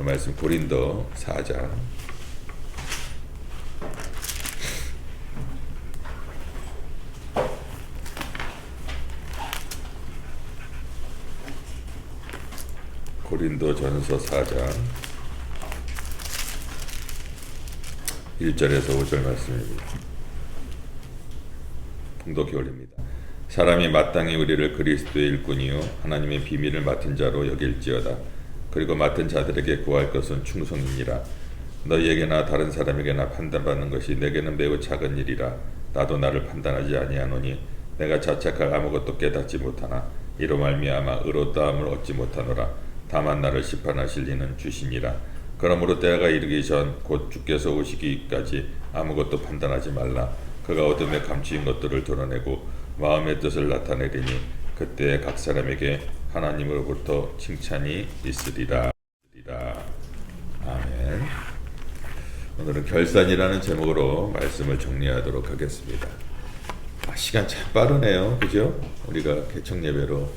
말씀 고린도 4장 고린도전서 4장 1절에서 5절 말씀입니다. 봉독해 올립니다. 사람이 마땅히 우리를 그리스도의 일꾼이요 하나님의 비밀을 맡은 자로 여길지어다. 그리고 맡은 자들에게 구할 것은 충성이니라. 너희에게나 다른 사람에게나 판단받는 것이 내게는 매우 작은 일이라. 나도 나를 판단하지 아니하노니 내가 자책할 아무것도 깨닫지 못하나 이로 말미암아 의롭다함을 얻지 못하노라. 다만 나를 심판하실 이는 주시니라. 그러므로 때가 이르기 전 곧 주께서 오시기까지 아무것도 판단하지 말라. 그가 어둠에 감추인 것들을 드러내고 마음의 뜻을 나타내리니 그때 각 사람에게 하나님으로부터 칭찬이 있으리라. 아멘. 오늘은 결산이라는 제목으로 말씀을 정리하도록 하겠습니다. 시간 참 빠르네요, 그죠? 우리가 개척 예배로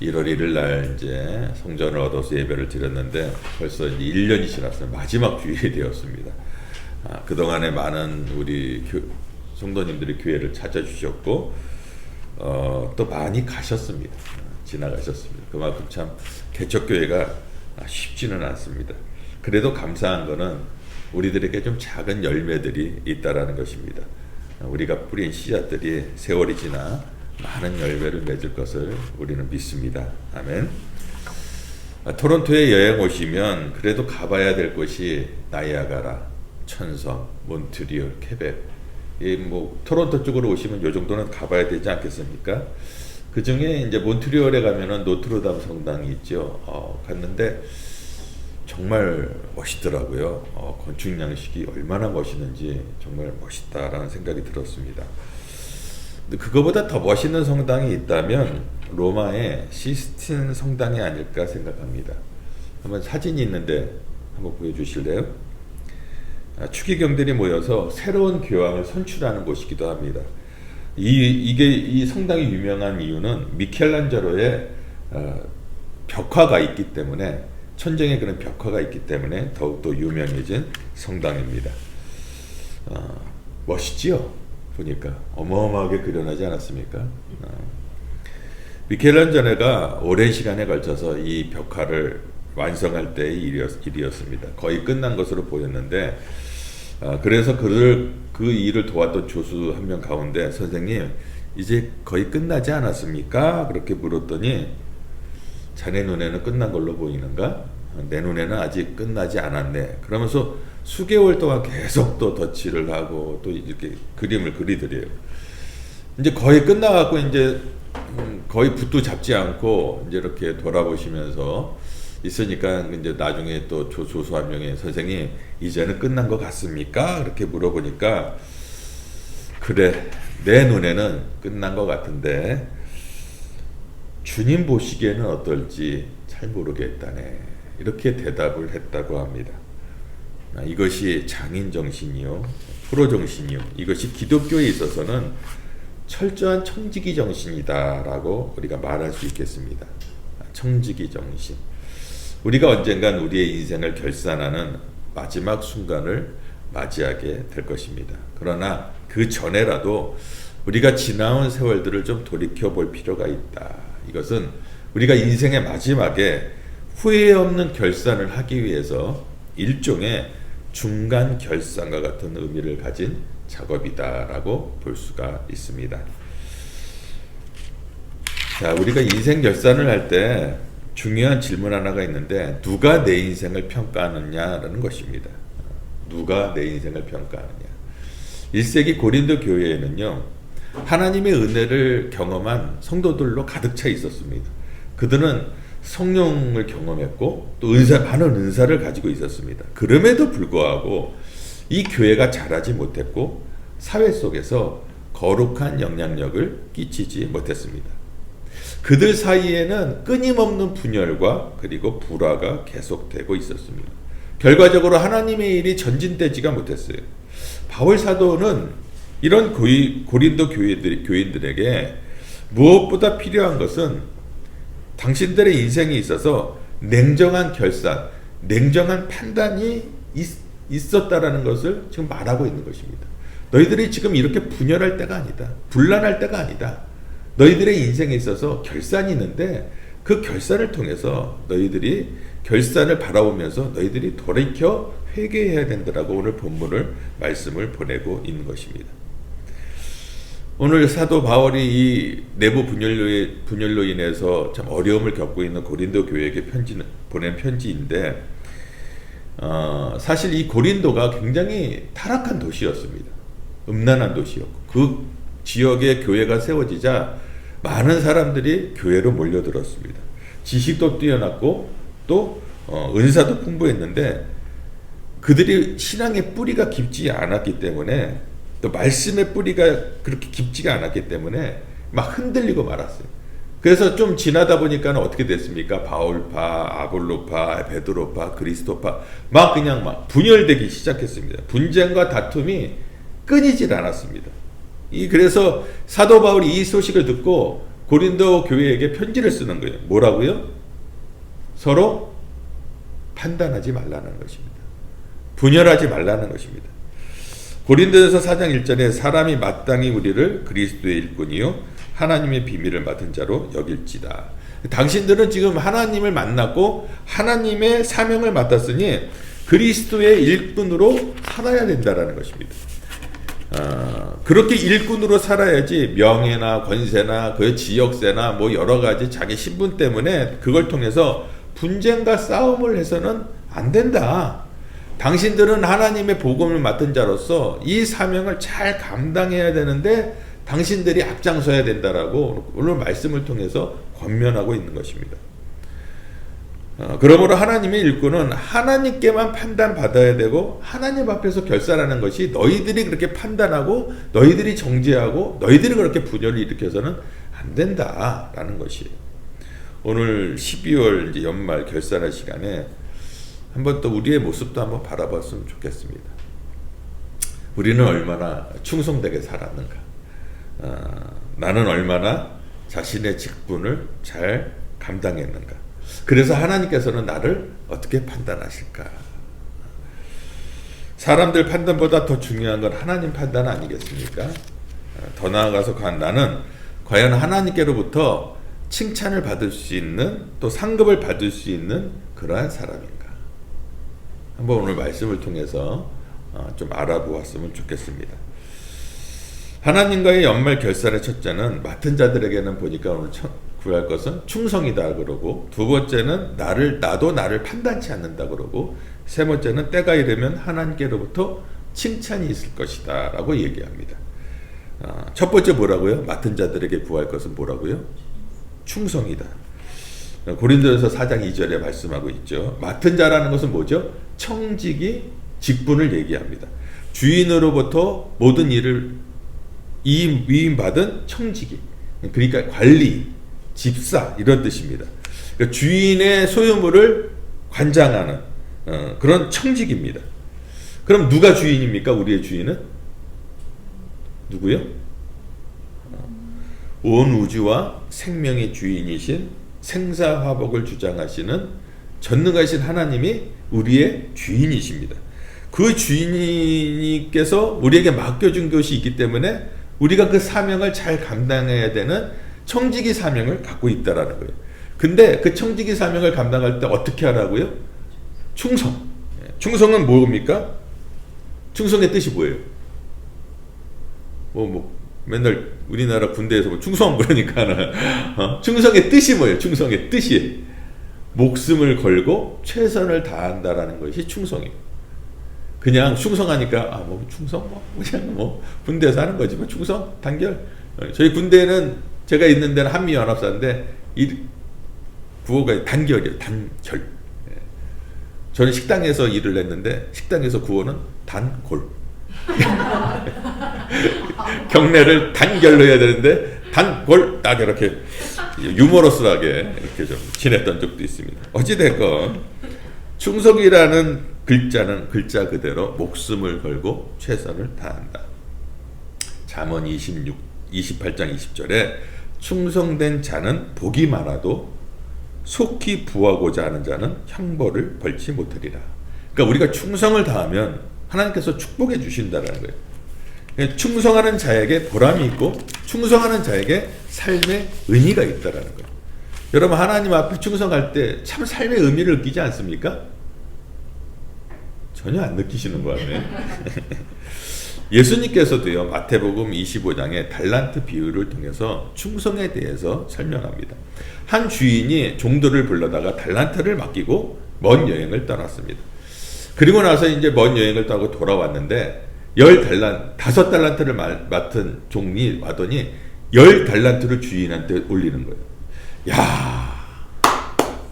1월 1일 날 이제 성전을 얻어서 예배를 드렸는데 벌써 이제 1년이 지났어요. 마지막 주일이 되었습니다. 그동안에 많은 우리 성도님들이 교회를 찾아주셨고 또 많이 가셨습니다. 지나가셨습니다. 그만큼 참 개척교회가 쉽지는 않습니다. 그래도 감사한 거는 우리들에게 좀 작은 열매들이 있다라는 것입니다. 우리가 뿌린 씨앗들이 세월이 지나 많은 열매를 맺을 것을 우리는 믿습니다. 아멘. 토론토에 여행 오시면 그래도 가봐야 될 곳이 나이아가라, 천섬, 몬트리올, 케벡. 토론토 쪽으로 오시면 요 정도는 가봐야 되지 않겠습니까? 그 중에 이제 몬트리올에 가면은 노트르담 성당이 있죠. 갔는데 정말 멋있더라고요. 건축 양식이 얼마나 멋있는지 정말 멋있다라는 생각이 들었습니다. 그거보다 더 멋있는 성당이 있다면 로마의 시스틴 성당이 아닐까 생각합니다. 한번 사진이 있는데 한번 보여주실래요? 추기경들이 모여서 새로운 교황을 선출하는 곳이기도 합니다. 이 성당이 유명한 이유는 미켈란젤로의 벽화가 있기 때문에, 천정에 그런 벽화가 있기 때문에 더욱더 유명해진 성당입니다. 멋있지요? 보니까 어마어마하게 그려나지 않았습니까? 미켈란젤로가 오랜 시간에 걸쳐서 이 벽화를 완성할 때의 일이었습니다. 거의 끝난 것으로 보였는데 그래서 그 일을 도왔던 조수 한 명 가운데 선생님 이제 거의 끝나지 않았습니까? 그렇게 물었더니 자네 눈에는 끝난 걸로 보이는가? 내 눈에는 아직 끝나지 않았네. 그러면서 수개월 동안 계속 또 덧칠을 하고 또 이렇게 그림을 그리더래요. 이제 거의 끝나갖고 이제 거의 붓도 잡지 않고 이제 이렇게 돌아보시면서 있으니까 이제 나중에 또 조수 한 명이 선생님 이제는 끝난 것 같습니까? 그렇게 물어보니까 그래 내 눈에는 끝난 것 같은데 주님 보시기에는 어떨지 잘 모르겠다네. 이렇게 대답을 했다고 합니다. 이것이 장인 정신이요, 프로 정신이요. 이것이 기독교에 있어서는 철저한 청지기 정신이다라고 우리가 말할 수 있겠습니다. 청지기 정신. 우리가 언젠간 우리의 인생을 결산하는 마지막 순간을 맞이하게 될 것입니다. 그러나 그 전에라도 우리가 지나온 세월들을 좀 돌이켜 볼 필요가 있다. 이것은 우리가 인생의 마지막에 후회 없는 결산을 하기 위해서 일종의 중간 결산과 같은 의미를 가진 작업이다라고 볼 수가 있습니다. 자, 우리가 인생 결산을 할 때 중요한 질문 하나가 있는데 누가 내 인생을 평가하느냐라는 것입니다. 누가 내 인생을 평가하느냐. 1세기 고린도 교회에는요, 하나님의 은혜를 경험한 성도들로 가득 차 있었습니다. 그들은 성령을 경험했고 또 많은 은사를 가지고 있었습니다. 그럼에도 불구하고 이 교회가 자라지 못했고 사회 속에서 거룩한 영향력을 끼치지 못했습니다. 그들 사이에는 끊임없는 분열과 그리고 불화가 계속되고 있었습니다. 결과적으로 하나님의 일이 전진되지가 못했어요. 바울 사도는 이런 고린도 교인들에게 무엇보다 필요한 것은 당신들의 인생에 있어서 냉정한 결산, 냉정한 판단이 있었다라는 것을 지금 말하고 있는 것입니다. 너희들이 지금 이렇게 분열할 때가 아니다. 분란할 때가 아니다. 너희들의 인생에 있어서 결산이 있는데 그 결산을 통해서 너희들이 결산을 바라보면서 너희들이 돌이켜 회개해야 된다라고 오늘 본문을 말씀을 보내고 있는 것입니다. 오늘 사도 바울이 이 내부 분열로 인해서 참 어려움을 겪고 있는 고린도 교회에게 보낸 편지인데 사실 이 고린도가 굉장히 타락한 도시였습니다. 음란한 도시였고 그 지역에 교회가 세워지자 많은 사람들이 교회로 몰려들었습니다. 지식도 뛰어났고 또 은사도 풍부했는데 그들이 신앙의 뿌리가 깊지 않았기 때문에 또 말씀의 뿌리가 그렇게 깊지가 않았기 때문에 막 흔들리고 말았어요. 그래서 좀 지나다 보니까 어떻게 됐습니까? 바울파, 아볼로파, 베드로파, 그리스도파 막 그냥 막 분열되기 시작했습니다. 분쟁과 다툼이 끊이질 않았습니다. 그래서 사도 바울이 이 소식을 듣고 고린도 교회에게 편지를 쓰는 거예요. 뭐라고요? 서로 판단하지 말라는 것입니다. 분열하지 말라는 것입니다. 고린도전서 4장 1절에 사람이 마땅히 우리를 그리스도의 일꾼이요 하나님의 비밀을 맡은 자로 여길지다. 당신들은 지금 하나님을 만났고 하나님의 사명을 맡았으니 그리스도의 일꾼으로 살아야 된다라는 것입니다. 그렇게 일꾼으로 살아야지 명예나 권세나 그 지역세나 뭐 여러 가지 자기 신분 때문에 그걸 통해서 분쟁과 싸움을 해서는 안 된다. 당신들은 하나님의 복음을 맡은 자로서 이 사명을 잘 감당해야 되는데 당신들이 앞장서야 된다라고 오늘 말씀을 통해서 권면하고 있는 것입니다. 그러므로 하나님의 일꾼은 하나님께만 판단받아야 되고 하나님 앞에서 결산하는 것이 너희들이 그렇게 판단하고 너희들이 정죄하고 너희들이 그렇게 분열을 일으켜서는 안 된다라는 것이에요. 오늘 12월 이제 연말 결산할 시간에 한번 또 우리의 모습도 한번 바라봤으면 좋겠습니다. 우리는 얼마나 충성되게 살았는가? 나는 얼마나 자신의 직분을 잘 감당했는가? 그래서 하나님께서는 나를 어떻게 판단하실까? 사람들 판단보다 더 중요한 건 하나님 판단 아니겠습니까? 더 나아가서 나는 과연 하나님께로부터 칭찬을 받을 수 있는 또 상급을 받을 수 있는 그러한 사람인가? 한번 오늘 말씀을 통해서 좀 알아보았으면 좋겠습니다. 하나님과의 연말 결산의 첫째는 맡은 자들에게는 보니까 오늘 구할 것은 충성이다 그러고, 두 번째는 나도 나를 판단치 않는다 그러고, 세 번째는 때가 이르면 하나님께로부터 칭찬이 있을 것이다 라고 얘기합니다. 첫 번째 뭐라고요? 맡은 자들에게 구할 것은 뭐라고요? 충성이다. 고린도전서 4장 2절에 말씀하고 있죠. 맡은 자라는 것은 뭐죠? 청직이 직분을 얘기합니다. 주인으로부터 모든 일을 위임받은 청직이, 그러니까 관리, 집사 이런 뜻입니다. 그러니까 주인의 소유물을 관장하는 그런 청직입니다. 그럼 누가 주인입니까? 우리의 주인은? 누구요? 온 우주와 생명의 주인이신 생사화복을 주장하시는 전능하신 하나님이 우리의 주인이십니다. 그 주인께서 우리에게 맡겨준 것이 있기 때문에 우리가 그 사명을 잘 감당해야 되는 청지기 사명을 갖고 있다라는 거예요. 근데 그 청지기 사명을 감당할 때 어떻게 하라고요? 충성. 충성은 뭡니까? 충성의 뜻이 뭐예요? 맨날 우리나라 군대에서 충성 그러니까 충성의 뜻이 뭐예요? 충성의 뜻이 목숨을 걸고 최선을 다한다라는 것이 충성이에요. 그냥 충성하니까 충성 그냥 군대에서 하는 거지 충성 단결. 저희 군대는 제가 있는 데는 한미연합사인데 구호가 단결이에요. 단결. 저는 식당에서 일을 했는데 식당에서 구호는 단골. 경례를 단결로 해야 되는데 단골 딱 이렇게 유머러스하게 이렇게 좀 지냈던 적도 있습니다. 어찌됐건 충성이라는 글자는 글자 그대로 목숨을 걸고 최선을 다한다. 잠언 28장 20절에 충성된 자는 복이 많아도 속히 부하고자 하는 자는 형벌을 벌지 못하리라. 그러니까 우리가 충성을 다하면 하나님께서 축복해 주신다는 거예요. 그러니까 충성하는 자에게 보람이 있고 충성하는 자에게 삶의 의미가 있다는 거예요. 여러분 하나님 앞에 충성할 때 참 삶의 의미를 느끼지 않습니까? 전혀 안 느끼시는 거 같네. 예수님께서도요 마태복음 25장의 달란트 비유를 통해서 충성에 대해서 설명합니다. 한 주인이 종들을 불러다가 달란트를 맡기고 먼 여행을 떠났습니다. 그리고 나서 이제 먼 여행을 떠나고 돌아왔는데 5달란트를 맡은 종이 와더니 10달란트를 주인한테 올리는 거예요. 야,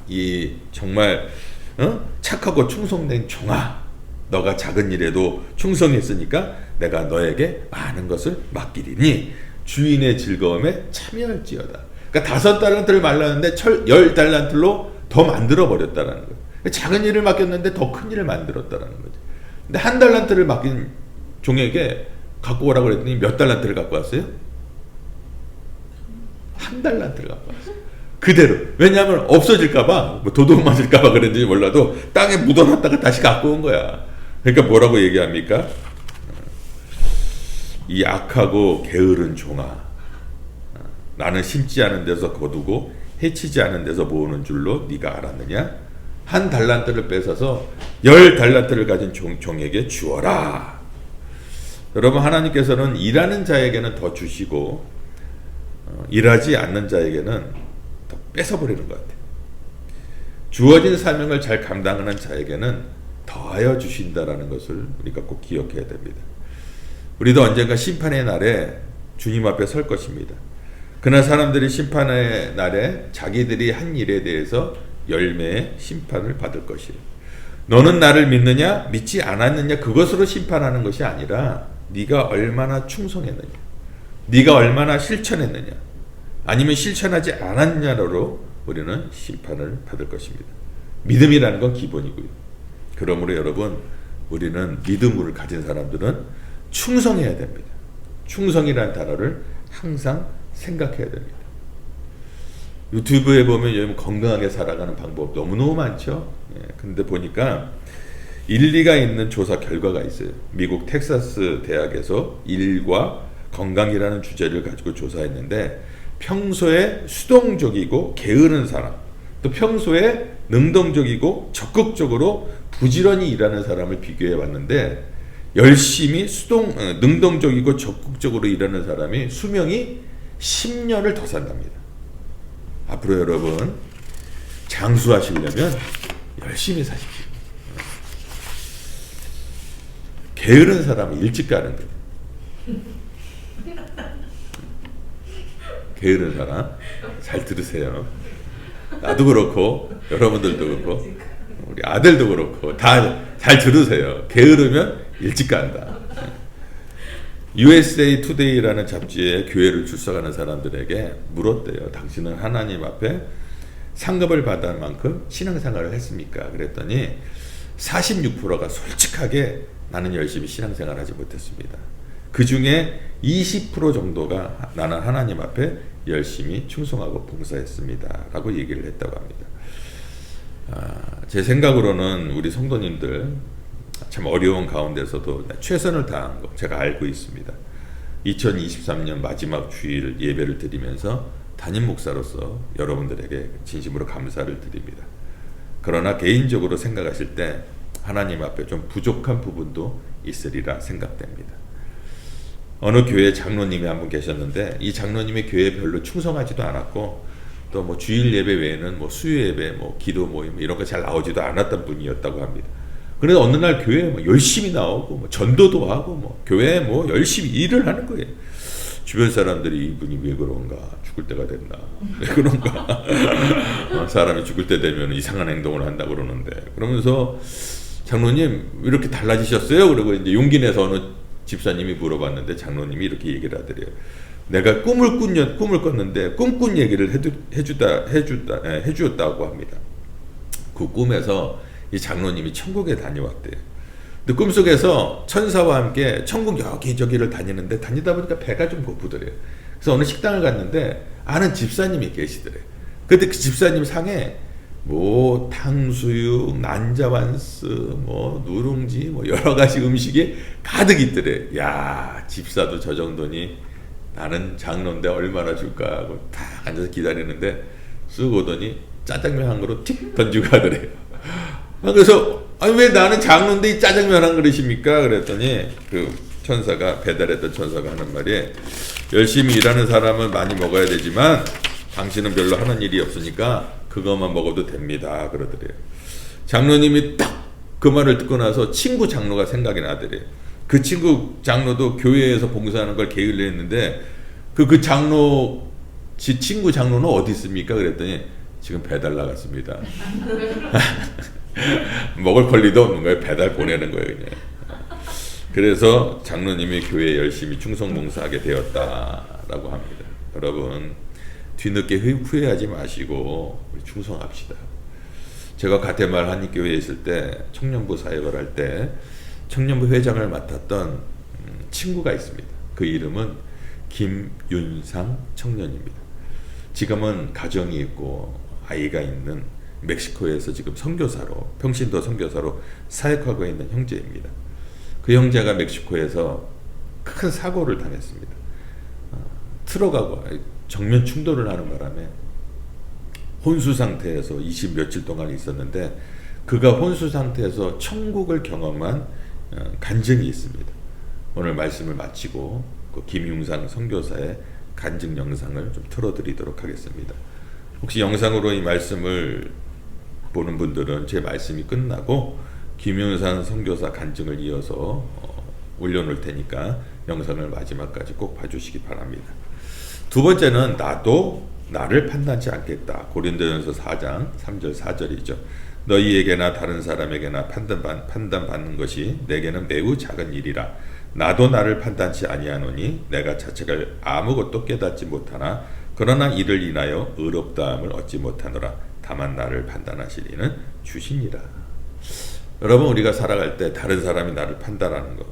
이 정말 착하고 충성된 종아, 너가 작은 일에도 충성했으니까 내가 너에게 많은 것을 맡기리니 주인의 즐거움에 참여할지어다. 그러니까 5달란트를 말랐는데 10달란트로 더 만들어 버렸다라는 거예요. 작은 일을 맡겼는데 더 큰 일을 만들었다라는 거죠. 근데 1달란트를 맡긴 종에게 갖고 오라고 그랬더니 몇 달란트를 갖고 왔어요? 1달란트를 갖고 왔어요. 그대로. 왜냐하면 없어질까봐, 뭐 도둑 맞을까봐 그랬는지 몰라도 땅에 묻어놨다가 다시 갖고 온 거야. 그러니까 뭐라고 얘기합니까? 이 악하고 게으른 종아, 나는 심지 않은 데서 거두고 해치지 않은 데서 모으는 줄로 네가 알았느냐? 1달란트를 뺏어서 10달란트를 가진 종에게 주어라. 여러분 하나님께서는 일하는 자에게는 더 주시고 일하지 않는 자에게는 더 뺏어버리는 것 같아요. 주어진 사명을 잘 감당하는 자에게는 더하여 주신다라는 것을 우리가 꼭 기억해야 됩니다. 우리도 언젠가 심판의 날에 주님 앞에 설 것입니다. 그날 사람들이 심판의 날에 자기들이 한 일에 대해서 열매의 심판을 받을 것이에요. 너는 나를 믿느냐 믿지 않았느냐 그것으로 심판하는 것이 아니라 네가 얼마나 충성했느냐, 네가 얼마나 실천했느냐, 아니면 실천하지 않았느냐로 우리는 심판을 받을 것입니다. 믿음이라는 건 기본이고요. 그러므로 여러분 우리는 믿음을 가진 사람들은 충성해야 됩니다. 충성이라는 단어를 항상 생각해야 됩니다. 유튜브에 보면 요즘 건강하게 살아가는 방법 너무너무 많죠. 근데 보니까 일리가 있는 조사 결과가 있어요. 미국 텍사스 대학에서 일과 건강이라는 주제를 가지고 조사했는데 평소에 수동적이고 게으른 사람, 또 평소에 능동적이고 적극적으로 부지런히 일하는 사람을 비교해 봤는데 열심히 능동적이고 적극적으로 일하는 사람이 수명이 10년을 더 산답니다. 앞으로 여러분 장수하시려면 열심히 사십시오. 게으른 사람은 일찍 가는 거예요. 게으른 사람 잘 들으세요. 나도 그렇고 여러분들도 그렇고 우리 아들도 그렇고 다 잘 들으세요. 게으르면 일찍 간다. USA Today라는 잡지에 교회를 출석하는 사람들에게 물었대요. 당신은 하나님 앞에 상급을 받을 만큼 신앙생활을 했습니까? 그랬더니 46%가 솔직하게 나는 열심히 신앙생활을 하지 못했습니다. 그 중에 20% 정도가 나는 하나님 앞에 열심히 충성하고 봉사했습니다. 라고 얘기를 했다고 합니다. 제 생각으로는 우리 성도님들 참 어려운 가운데서도 최선을 다한 거 제가 알고 있습니다. 2023년 마지막 주일 예배를 드리면서 담임 목사로서 여러분들에게 진심으로 감사를 드립니다. 그러나 개인적으로 생각하실 때 하나님 앞에 좀 부족한 부분도 있으리라 생각됩니다. 어느 교회 장로님이 한 분 계셨는데 이 장로님이 교회에 별로 충성하지도 않았고 또 뭐 주일 예배 외에는 뭐 수요 예배, 뭐 기도 모임 이런 거 잘 나오지도 않았던 분이었다고 합니다. 그래서 어느 날 교회에 뭐 열심히 나오고 뭐 전도도 하고 뭐 교회에 뭐 열심히 일을 하는 거예요. 주변 사람들이 이분이 왜 그런가, 죽을 때가 됐나, 왜 그런가, 사람이 죽을 때 되면 이상한 행동을 한다 그러는데, 그러면서 장로님 왜 이렇게 달라지셨어요? 그리고 이제 용기 내서 어느 집사님이 물어봤는데 장로님이 이렇게 얘기를 하더래요. 내가 꿈을 꿨는데 꿈꾼 얘기를 해주었다고 합니다. 그 꿈에서 이 장로님이 천국에 다녀왔대요. 근데 꿈속에서 천사와 함께 천국 여기저기를 다니는데 다니다 보니까 배가 좀 고프더래요. 그래서 어느 식당을 갔는데 아는 집사님이 계시더래요. 근데 그 집사님 상에 뭐 탕수육, 난자반스, 뭐 누룽지, 뭐 여러 가지 음식이 가득 있더래. 야, 집사도 저 정도니 나는 장로인데 얼마나 줄까 하고 딱 앉아서 기다리는데 쓱 오더니 짜장면 한 그릇 틱 던지고 가더래요. 그래서 아니 왜 나는 장로인데 이 짜장면 한 그릇입니까? 그랬더니 그 천사가, 배달했던 천사가 하는 말이, 열심히 일하는 사람은 많이 먹어야 되지만 당신은 별로 하는 일이 없으니까 그것만 먹어도 됩니다. 그러더래요. 장로님이 딱 그 말을 듣고 나서 친구 장로가 생각이 나더래요. 그 친구 장로도 교회에서 봉사하는 걸 게을리 했는데 그 장로, 지 친구 장로는 어디 있습니까? 그랬더니 지금 배달 나갔습니다. 먹을 권리도 없는 거예요. 배달 보내는 거예요, 그냥. 그래서 장로님이 교회에 열심히 충성봉사하게 되었다라고 합니다. 여러분, 뒤늦게 후회하지 마시고 우리 충성합시다. 제가 가테말 한인교회에 있을 때 청년부 사역을 할 때 청년부 회장을 맡았던 친구가 있습니다. 그 이름은 김윤상 청년입니다. 지금은 가정이 있고 아이가 있는 멕시코에서 지금 선교사로, 평신도 선교사로 사역하고 있는 형제입니다. 그 형제가 멕시코에서 큰 사고를 당했습니다. 트럭하고 정면 충돌을 하는 바람에 혼수 상태에서 20 며칠 동안 있었는데, 그가 혼수 상태에서 천국을 경험한 간증이 있습니다. 오늘 말씀을 마치고 그 김용상 선교사의 간증 영상을 좀 틀어드리도록 하겠습니다. 혹시 영상으로 이 말씀을 보는 분들은 제 말씀이 끝나고 김용상 선교사 간증을 이어서 올려놓을 테니까 영상을 마지막까지 꼭 봐주시기 바랍니다. 두 번째는 나도 나를 판단치 않겠다. 고린도전서 4장 3절 4절이죠. 너희에게나 다른 사람에게나 판단받는 것이 내게는 매우 작은 일이라. 나도 나를 판단치 아니하노니 내가 자책을 아무것도 깨닫지 못하나 그러나 이를 인하여 의롭다함을 얻지 못하노라. 다만 나를 판단하실 이는 주시니라. 여러분, 우리가 살아갈 때 다른 사람이 나를 판단하는 거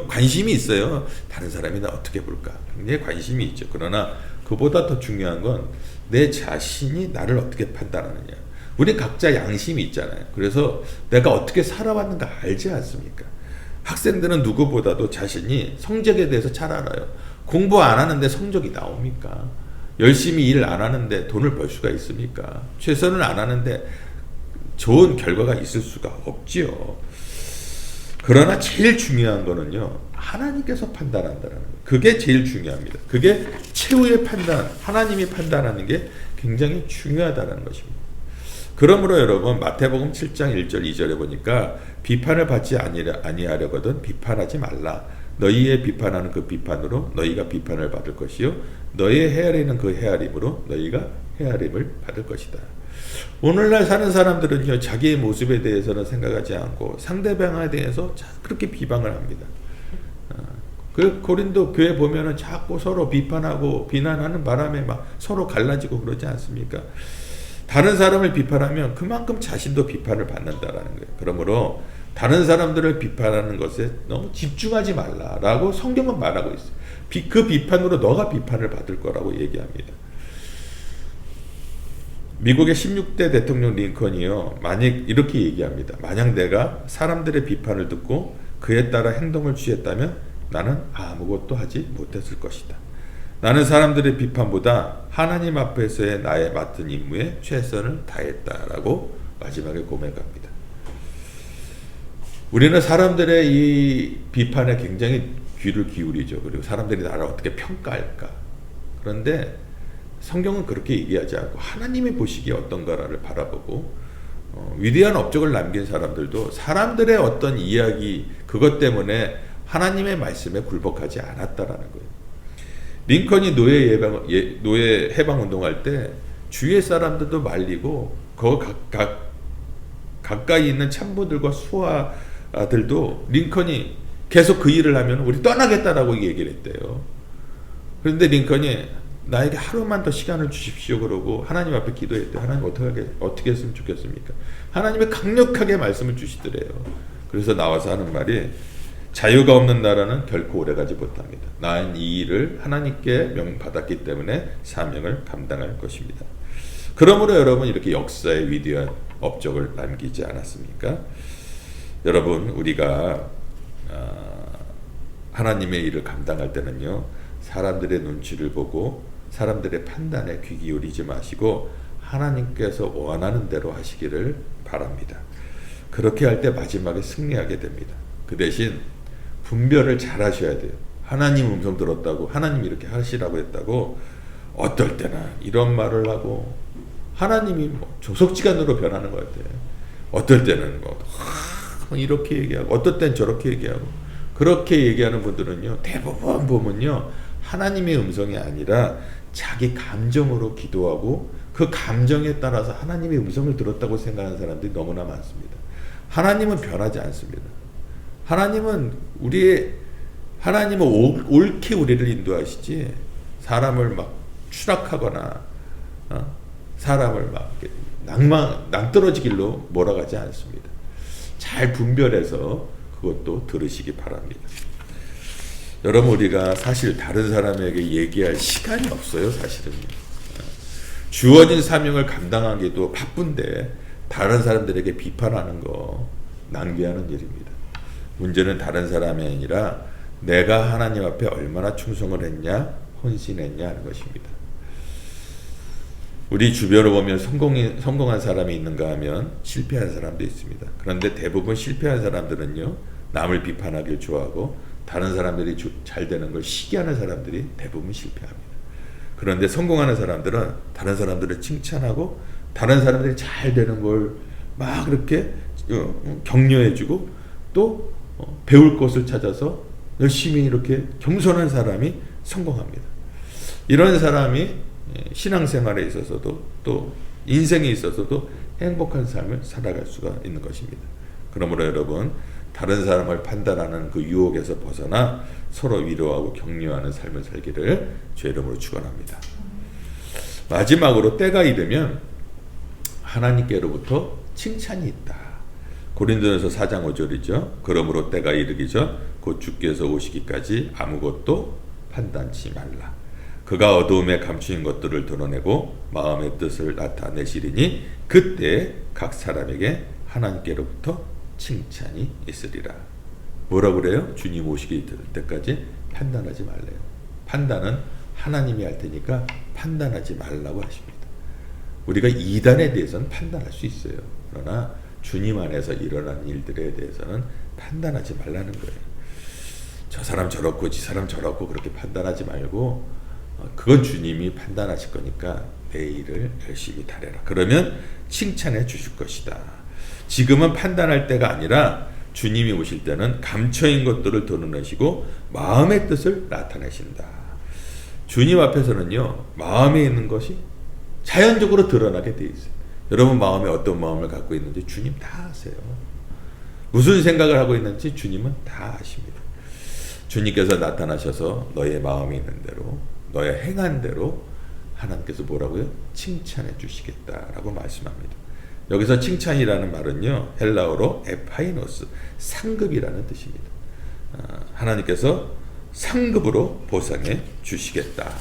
관심이 있어요. 다른 사람이 나 어떻게 볼까 굉장히 관심이 있죠. 그러나 그보다 더 중요한 건 내 자신이 나를 어떻게 판단하느냐. 우리 각자 양심이 있잖아요. 그래서 내가 어떻게 살아왔는가 알지 않습니까? 학생들은 누구보다도 자신이 성적에 대해서 잘 알아요. 공부 안 하는데 성적이 나옵니까? 열심히 일 안 하는데 돈을 벌 수가 있습니까? 최선을 안 하는데 좋은 결과가 있을 수가 없지요. 그러나 제일 중요한 거는요, 하나님께서 판단한다는 거예요. 그게 제일 중요합니다. 그게 최후의 판단, 하나님이 판단하는 게 굉장히 중요하다는 것입니다. 그러므로 여러분, 마태복음 7장 1절 2절에 보니까 비판을 받지 아니하려거든 비판하지 말라. 너희의 비판하는 그 비판으로 너희가 비판을 받을 것이요 너희의 헤아리는 그 헤아림으로 너희가 헤아림을 받을 것이다. 오늘날 사는 사람들은요, 자기의 모습에 대해서는 생각하지 않고 상대방에 대해서 그렇게 비방을 합니다. 그 고린도 교회 보면은 자꾸 서로 비판하고 비난하는 바람에 막 서로 갈라지고 그러지 않습니까? 다른 사람을 비판하면 그만큼 자신도 비판을 받는다라는 거예요. 그러므로 다른 사람들을 비판하는 것에 너무 집중하지 말라라고 성경은 말하고 있어요. 그 비판으로 너가 비판을 받을 거라고 얘기합니다. 미국의 16대 대통령 링컨이요, 만약 이렇게 얘기합니다. 만약 내가 사람들의 비판을 듣고 그에 따라 행동을 취했다면 나는 아무것도 하지 못했을 것이다. 나는 사람들의 비판보다 하나님 앞에서의 나의 맡은 임무에 최선을 다했다라고 마지막에 고백합니다. 우리는 사람들의 이 비판에 굉장히 귀를 기울이죠. 그리고 사람들이 나를 어떻게 평가할까. 그런데 성경은 그렇게 얘기하지 않고 하나님이 보시기에 어떤가를 바라보고 위대한 업적을 남긴 사람들도 사람들의 어떤 이야기, 그것 때문에 하나님의 말씀에 굴복하지 않았다라는 거예요. 링컨이 노예 해방 운동할 때 주위의 사람들도 말리고 가까이 있는 참모들과 수하들도 링컨이 계속 그 일을 하면 우리 떠나겠다라고 얘기를 했대요. 그런데 링컨이 나에게 하루만 더 시간을 주십시오 그러고 하나님 앞에 기도했대요. 하나님 어떻게 했으면 좋겠습니까? 하나님이 강력하게 말씀을 주시더래요. 그래서 나와서 하는 말이, 자유가 없는 나라는 결코 오래가지 못합니다. 나는 이 일을 하나님께 명받았기 때문에 사명을 감당할 것입니다. 그러므로 여러분 이렇게 역사의 위대한 업적을 남기지 않았습니까? 여러분 우리가 하나님의 일을 감당할 때는요, 사람들의 눈치를 보고 사람들의 판단에 귀 기울이지 마시고 하나님께서 원하는 대로 하시기를 바랍니다. 그렇게 할 때 마지막에 승리하게 됩니다. 그 대신 분별을 잘 하셔야 돼요. 하나님 음성 들었다고, 하나님 이렇게 하시라고 했다고 어떨 때는 이런 말을 하고 하나님이 뭐 조석지간으로 변하는 것 같아요. 어떨 때는 뭐 이렇게 얘기하고 어떨 땐 저렇게 얘기하고, 그렇게 얘기하는 분들은요 대부분 보면요 하나님의 음성이 아니라 자기 감정으로 기도하고 그 감정에 따라서 하나님의 음성을 들었다고 생각하는 사람들이 너무나 많습니다. 하나님은 변하지 않습니다. 하나님은 옳게 우리를 인도하시지 사람을 막 추락하거나 사람을 막 낭떠러지 길로 몰아가지 않습니다. 잘 분별해서 그것도 들으시기 바랍니다. 여러분 우리가 사실 다른 사람에게 얘기할 시간이 없어요. 사실은 주어진 사명을 감당하기도 바쁜데 다른 사람들에게 비판하는 거 낭비하는 일입니다. 문제는 다른 사람이 아니라 내가 하나님 앞에 얼마나 충성을 했냐, 헌신했냐 하는 것입니다. 우리 주변을 보면 성공한 사람이 있는가 하면 실패한 사람도 있습니다. 그런데 대부분 실패한 사람들은요 남을 비판하길 좋아하고 다른 사람들이 잘 되는 걸 시기하는 사람들이 대부분 실패합니다. 그런데 성공하는 사람들은 다른 사람들을 칭찬하고 다른 사람들이 잘 되는 걸 막 그렇게 격려해주고 또 배울 것을 찾아서 열심히 이렇게 겸손한 사람이 성공합니다. 이런 사람이 신앙생활에 있어서도 또 인생에 있어서도 행복한 삶을 살아갈 수가 있는 것입니다. 그러므로 여러분 다른 사람을 판단하는 그 유혹에서 벗어나 서로 위로하고 격려하는 삶을 살기를 주의 이름으로 축원합니다. 마지막으로 때가 이르면 하나님께로부터 칭찬이 있다. 고린도전서 4장 5절이죠. 그러므로 때가 이르기 전 곧 주께서 오시기까지 아무것도 판단치 말라. 그가 어두움에 감추인 것들을 드러내고 마음의 뜻을 나타내시리니 그때 각 사람에게 하나님께로부터 칭찬이 있으리라. 뭐라 그래요? 주님 오시기 때까지 판단하지 말래요. 판단은 하나님이 할 테니까 판단하지 말라고 하십니다. 우리가 이단에 대해서는 판단할 수 있어요. 그러나 주님 안에서 일어난 일들에 대해서는 판단하지 말라는 거예요. 저 사람 저렇고 지 사람 저렇고 그렇게 판단하지 말고 그건 주님이 판단하실 거니까 내 일을 열심히 다려라. 그러면 칭찬해 주실 것이다. 지금은 판단할 때가 아니라 주님이 오실 때는 감춰인 것들을 드러내시고 마음의 뜻을 나타내신다. 주님 앞에서는요 마음에 있는 것이 자연적으로 드러나게 돼 있어요. 여러분 마음에 어떤 마음을 갖고 있는지 주님 다 아세요. 무슨 생각을 하고 있는지 주님은 다 아십니다. 주님께서 나타나셔서 너의 마음이 있는 대로 너의 행한 대로 하나님께서 뭐라고요? 칭찬해 주시겠다라고 말씀합니다. 여기서 칭찬이라는 말은요 헬라어로 에파이노스, 상급이라는 뜻입니다. 하나님께서 상급으로 보상해 주시겠다.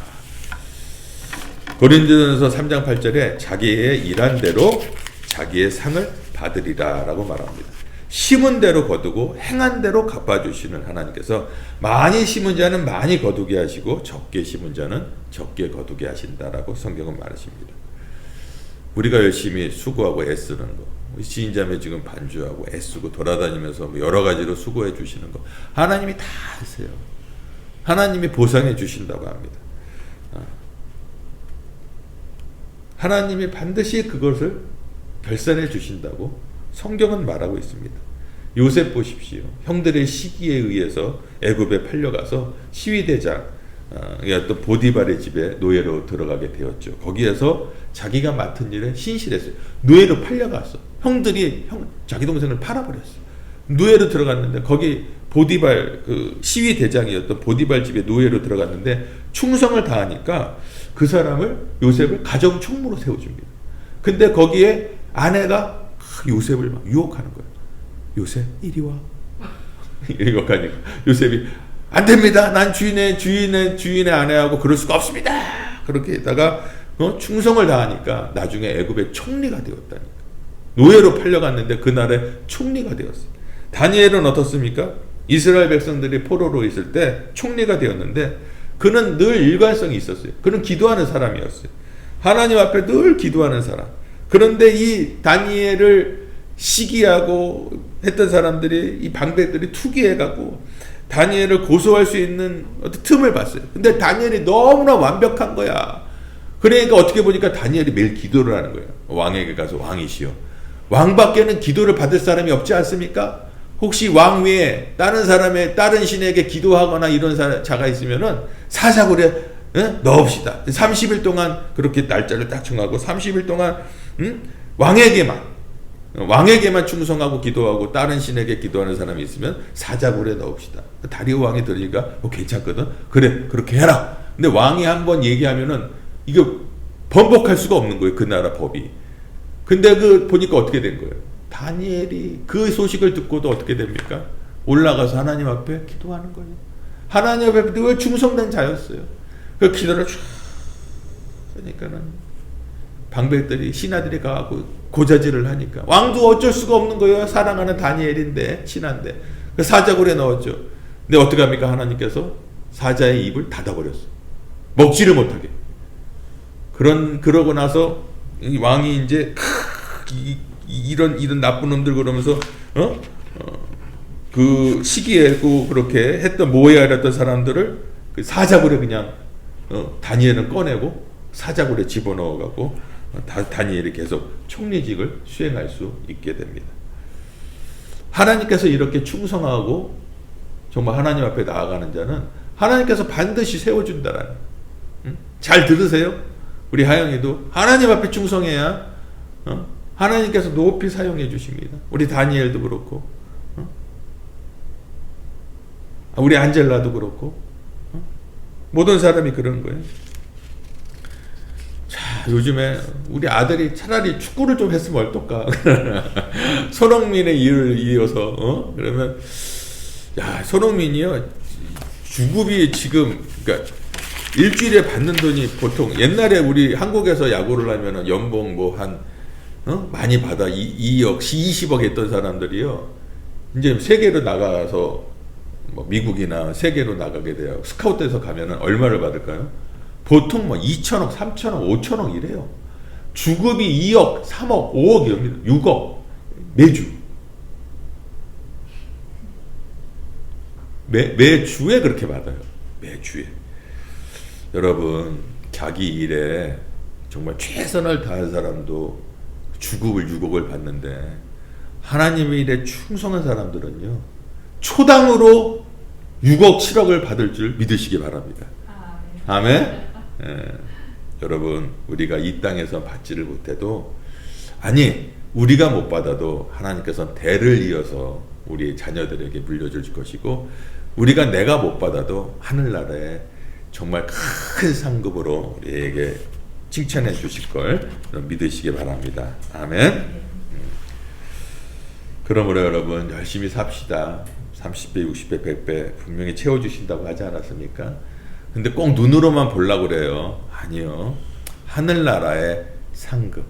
고린도전서 3장 8절에 자기의 일한 대로 자기의 상을 받으리라 라고 말합니다. 심은 대로 거두고 행한 대로 갚아주시는 하나님께서 많이 심은 자는 많이 거두게 하시고 적게 심은 자는 적게 거두게 하신다라고 성경은 말하십니다. 우리가 열심히 수고하고 애쓰는 거, 지인자매 지금 반주하고 애쓰고 돌아다니면서 여러 가지로 수고해 주시는 거 하나님이 다 아세요. 하나님이 보상해 주신다고 합니다. 하나님이 반드시 그것을 결산해 주신다고 성경은 말하고 있습니다. 요셉 보십시오. 형들의 시기에 의해서 애굽에 팔려가서 시위대장 또 보디발의 집에 노예로 들어가게 되었죠. 거기에서 자기가 맡은 일에 신실했어요. 노예로 팔려갔어. 형들이 자기 동생을 팔아버렸어. 노예로 들어갔는데 거기 보디발 그 시위대장이었던 보디발 집에 노예로 들어갔는데 충성을 다하니까 그 사람을 요셉을 가정 총무로 세워줍니다. 근데 거기에 아내가 요셉을 막 유혹하는 거예요. 요셉 이리 와. 유혹하니까 요셉이 안 됩니다. 난 주인의 아내하고 그럴 수가 없습니다. 그렇게 했다가 충성을 다하니까 나중에 애굽의 총리가 되었다니까. 노예로 팔려갔는데 그날에 총리가 되었어요. 다니엘은 어떻습니까? 이스라엘 백성들이 포로로 있을 때 총리가 되었는데 그는 늘 일관성이 있었어요. 그는 기도하는 사람이었어요. 하나님 앞에 늘 기도하는 사람. 그런데 이 다니엘을 시기하고 했던 사람들이, 이 방백들이 투기해가고 다니엘을 고소할 수 있는 어떤 틈을 봤어요. 근데 다니엘이 너무나 완벽한 거야. 그러니까 어떻게 보니까 다니엘이 매일 기도를 하는 거예요. 왕에게 가서 왕이시여, 왕밖에는 기도를 받을 사람이 없지 않습니까? 혹시 왕 외에 다른 사람의, 다른 신에게 기도하거나 이런 자가 있으면은 사자굴에 넣읍시다. 30일 동안 그렇게 날짜를 딱 정하고 30일 동안 왕에게만 충성하고 기도하고 다른 신에게 기도하는 사람이 있으면 사자굴에 넣읍시다. 다리오 왕이 들으니까 괜찮거든. 그래, 그렇게 해라. 근데 왕이 한번 얘기하면은 이게 번복할 수가 없는 거예요. 그 나라 법이. 근데 보니까 어떻게 된 거예요? 다니엘이 그 소식을 듣고도 어떻게 됩니까? 올라가서 하나님 앞에 기도하는 거예요. 하나님 앞에 늘 충성된 자였어요. 그 기도를 쫙 하니까는 방백들이, 신하들이 가고 고자질을 하니까 왕도 어쩔 수가 없는 거예요. 사랑하는 다니엘인데, 친한데. 그 사자굴에 넣었죠. 근데 어떻게 합니까? 하나님께서 사자의 입을 닫아버렸어. 먹지를 못하게. 그러고 나서 이 왕이 이제 이런 나쁜 놈들 그러면서 그 시기에 그렇게 했던 모해하였던 사람들을 그 사자굴에 그냥 다니엘은 꺼내고 사자굴에 집어넣어가고 다니엘이 계속 총리직을 수행할 수 있게 됩니다. 하나님께서 이렇게 충성하고 정말 하나님 앞에 나아가는 자는 하나님께서 반드시 세워준다라는. 잘 들으세요? 우리 하영이도 하나님 앞에 충성해야 하나님께서 높이 사용해 주십니다. 우리 다니엘도 그렇고, 우리 안젤라도 그렇고, 모든 사람이 그런 거예요. 자, 요즘에 우리 아들이 차라리 축구를 좀 했으면 어떨까? 손흥민의 일을 이어서, 그러면, 야, 손흥민이요, 주급이 지금, 그러니까, 일주일에 받는 돈이 보통, 옛날에 우리 한국에서 야구를 하면은 연봉 많이 받아 2억, 20억 했던 사람들이요, 이제 세계로 나가서, 미국이나 세계로 나가게 돼요. 스카우트에서 가면은 얼마를 받을까요? 보통 2천억, 3천억, 5천억 이래요. 주급이 2억, 3억, 5억 이럽니다. 6억. 매주. 매주에 그렇게 받아요. 매주에. 여러분, 자기 일에 정말 최선을 다한 사람도 주급을 6억을 받는데 하나님의 일에 충성한 사람들은요, 초당으로 6억, 7억을 받을 줄 믿으시기 바랍니다. 아멘? 여러분, 우리가 이 땅에서 받지를 못해도, 아니, 우리가 못 받아도 하나님께서는 대를 이어서 우리 자녀들에게 물려줄 것이고, 내가 못 받아도 하늘나라에 정말 큰 상급으로 우리에게 칭찬해 주실 걸 믿으시기 바랍니다. 아멘. 그러므로 여러분, 열심히 삽시다. 30배, 60배, 100배 분명히 채워주신다고 하지 않았습니까? 근데 꼭 눈으로만 보려고 그래요. 아니요. 하늘나라의 상급.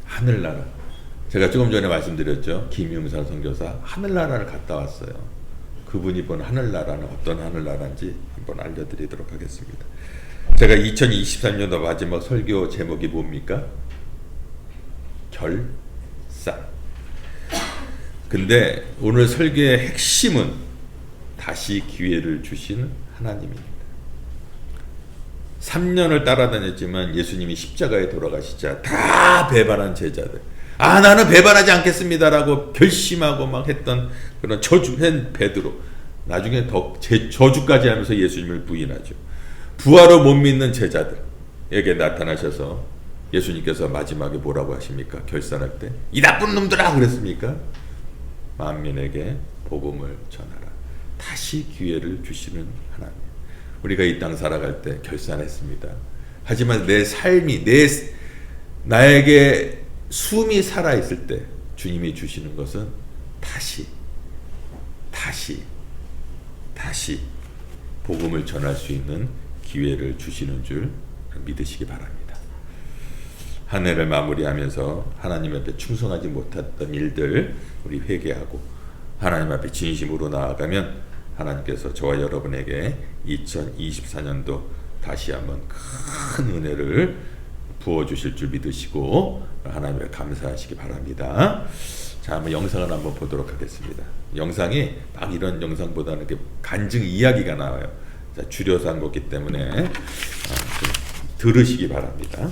하늘나라. 제가 조금 전에 말씀드렸죠. 김용산 선교사 하늘나라를 갔다 왔어요. 그분이 본 하늘나라는 어떤 하늘나라인지 한번 알려드리도록 하겠습니다. 제가 2023년도 마지막 설교 제목이 뭡니까? 결산. 근데 오늘 설교의 핵심은 다시 기회를 주신 하나님입니다. 3년을 따라다녔지만 예수님이 십자가에 돌아가시자 다 배반한 제자들, 나는 배반하지 않겠습니다라고 결심하고 막 했던 그런 저주한 베드로, 나중에 더 저주까지 하면서 예수님을 부인하죠. 부활을 못 믿는 제자들에게 나타나셔서 예수님께서 마지막에 뭐라고 하십니까? 결산할 때 이 나쁜 놈들아 그랬습니까? 만민에게 복음을 전하라. 다시 기회를 주시는 하나님. 우리가 이 땅 살아갈 때 결산했습니다. 하지만 내 삶이, 나에게 숨이 살아있을 때 주님이 주시는 것은 다시 복음을 전할 수 있는 기회를 주시는 줄 믿으시기 바랍니다. 한 해를 마무리하면서 하나님 앞에 충성하지 못했던 일들 우리 회개하고 하나님 앞에 진심으로 나아가면 하나님께서 저와 여러분에게 2024년도 다시 한번 큰 은혜를 부어주실 줄 믿으시고 하나님을 감사하시기 바랍니다. 자, 한번 영상을 한번 보도록 하겠습니다. 영상이 막 이런 영상보다는 이렇게 간증 이야기가 나와요. 자, 줄여서 한 거기 때문에 좀 들으시기 바랍니다.